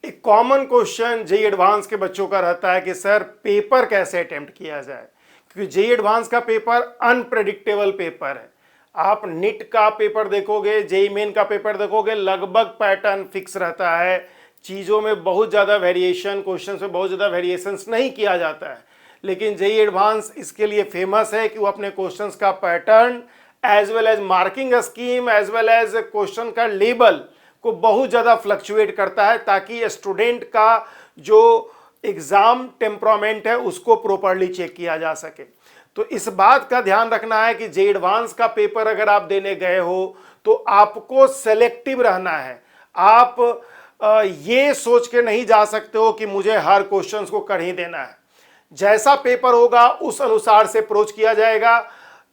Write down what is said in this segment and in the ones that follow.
एक common question JEE advance के बच्चों का रहता है कि सर पेपर कैसे अटेम्प्ट किया जाए, क्योंकि जेईई एडवांस का पेपर अनप्रेडिक्टेबल पेपर है। आप नीट का पेपर देखोगे, जेईई मेन का पेपर देखोगे, लगभग पैटर्न फिक्स रहता है, चीज़ों में बहुत ज़्यादा वेरिएशन, क्वेश्चन में बहुत ज़्यादा वेरिएशंस नहीं किया जाता है। लेकिन जेईई एडवांस इसके लिए फेमस है कि वो अपने क्वेश्चंस का pattern as well as marking scheme as well as question का लेबल को बहुत ज़्यादा फ्लक्चुएट करता है, ताकि स्टूडेंट का जो एग्ज़ाम टेम्परामेंट है उसको प्रॉपरली चेक किया जा सके। तो इस बात का ध्यान रखना है कि जेईई एडवांस का पेपर अगर आप देने गए हो तो आपको सेलेक्टिव रहना है। आप ये सोच के नहीं जा सकते हो कि मुझे हर क्वेश्चंस को कर ही देना है। जैसा पेपर होगा उस अनुसार से अप्रोच किया जाएगा,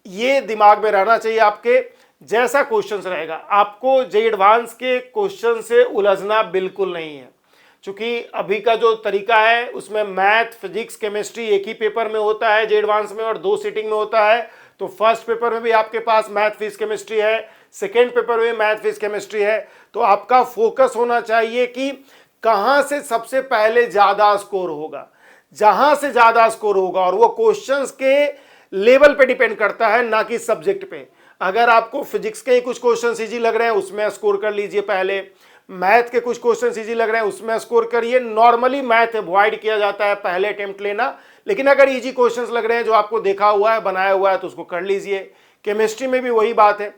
ये दिमाग में रहना चाहिए आपके। जैसा क्वेश्चंस रहेगा, आपको जेईई एडवांस के क्वेश्चन से उलझना बिल्कुल नहीं है, क्योंकि अभी का जो तरीका है उसमें मैथ, फिजिक्स, केमिस्ट्री एक ही पेपर में होता है जेईई एडवांस में, और 2 सीटिंग में होता है। तो फर्स्ट पेपर में भी आपके पास मैथ, फिजिक्स, केमिस्ट्री है, सेकेंड पेपर में मैथ, फिजिक्स, केमिस्ट्री है। तो आपका फोकस होना चाहिए कि कहाँ से सबसे पहले ज़्यादा स्कोर होगा, जहां से ज़्यादा स्कोर होगा, और वो क्वेश्चंस के लेवल पे डिपेंड करता है, ना कि सब्जेक्ट पे। अगर आपको फिजिक्स के ही कुछ क्वेश्चन इजी लग रहे हैं उसमें स्कोर कर लीजिए पहले, मैथ के कुछ क्वेश्चन इजी लग रहे हैं उसमें स्कोर करिए। नॉर्मली मैथ अवॉइड किया जाता है पहले अटेम्प्ट लेना, लेकिन अगर इजी क्वेश्चंस लग रहे हैं जो आपको देखा हुआ है, बनाया हुआ है, तो उसको कर लीजिए। केमिस्ट्री में भी वही बात है,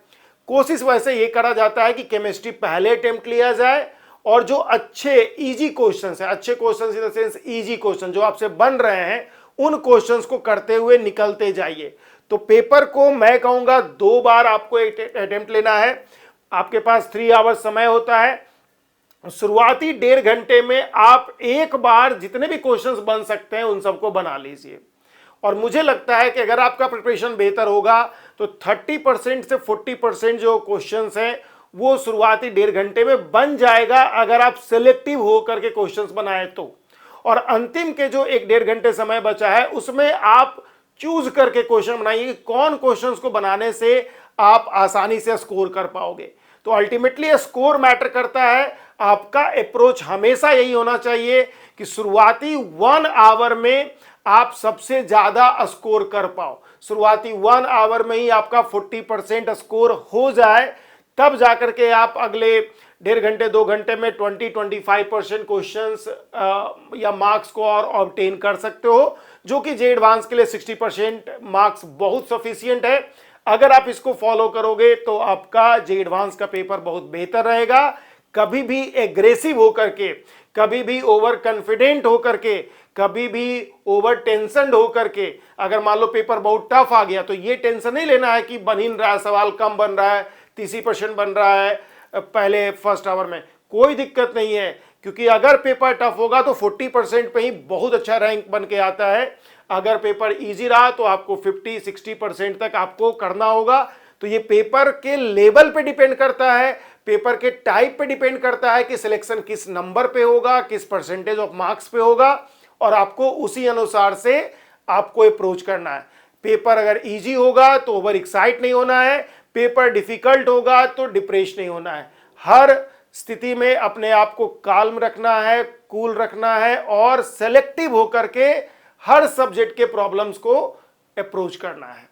कोशिश वैसे ये करा जाता है कि केमिस्ट्री पहले अटेम्प्ट लिया जाए, और जो अच्छे इजी क्वेश्चंस हैं, अच्छे questions in the sense easy question जो आपसे बन रहे हैं, उन क्वेश्चंस को करते हुए निकलते जाइए। तो पेपर को मैं कहूंगा 2 बार आपको अटेम्प्ट लेना है। आपके पास 3 आवर्स समय होता है। शुरुआती 1.5 घंटे में आप एक बार जितने भी क्वेश्चंस बन सकते हैं उन सबको बना लीजिए। और मुझे लगता है कि अगर आपका प्रिपरेशन बेहतर होगा तो 30% से 40% जो क्वेश्चंस हैं वो शुरुआती 1.5 घंटे में बन जाएगा, अगर आप सिलेक्टिव होकर के क्वेश्चंस बनाए तो। और अंतिम के जो 1-1.5 घंटे समय बचा है उसमें आप चूज करके क्वेश्चन बनाइए कि कौन क्वेश्चंस को बनाने से आप आसानी से स्कोर कर पाओगे। तो अल्टीमेटली स्कोर मैटर करता है। आपका अप्रोच हमेशा यही होना चाहिए कि शुरुआती 1 आवर में आप सबसे ज्यादा स्कोर कर पाओ। शुरुआती 1 आवर में ही आपका 40% स्कोर हो जाए, तब जाकर के आप अगले 1.5 घंटे 2 घंटे में 20-25% क्वेश्चंस या मार्क्स को और ऑब्टेन कर सकते हो, जो कि जेईई एडवांस के लिए 60% मार्क्स बहुत सफिशिएंट है। अगर आप इसको फॉलो करोगे तो आपका जेईई एडवांस का पेपर बहुत बेहतर रहेगा। कभी भी एग्रेसिव होकर के, कभी भी ओवर कॉन्फिडेंट होकर के, कभी भी ओवर टेंशन होकर के अगर मान लो पेपर बहुत टफ आ गया तो ये टेंशन नहीं लेना है कि बन ही नहीं रहा है, सवाल कम बन रहा है, 30% बन रहा है पहले फर्स्ट आवर में। कोई दिक्कत नहीं है, क्योंकि अगर पेपर टफ होगा तो 40% पे ही बहुत अच्छा रैंक बन के आता है। अगर पेपर इजी रहा तो आपको 50-60% तक आपको करना होगा। तो ये पेपर के लेवल पे डिपेंड करता है, पेपर के टाइप पे डिपेंड करता है कि सिलेक्शन किस नंबर पे होगा, किस परसेंटेज ऑफ मार्क्स पे होगा, और आपको उसी अनुसार से आपको अप्रोच करना है। पेपर अगर इजी होगा तो ओवर एक्साइट नहीं होना है, पेपर डिफिकल्ट होगा तो डिप्रेस नहीं होना है। हर स्थिति में अपने आप को काल्म रखना है, कूल रखना है, और सेलेक्टिव होकर के हर सब्जेक्ट के प्रॉब्लम्स को अप्रोच करना है।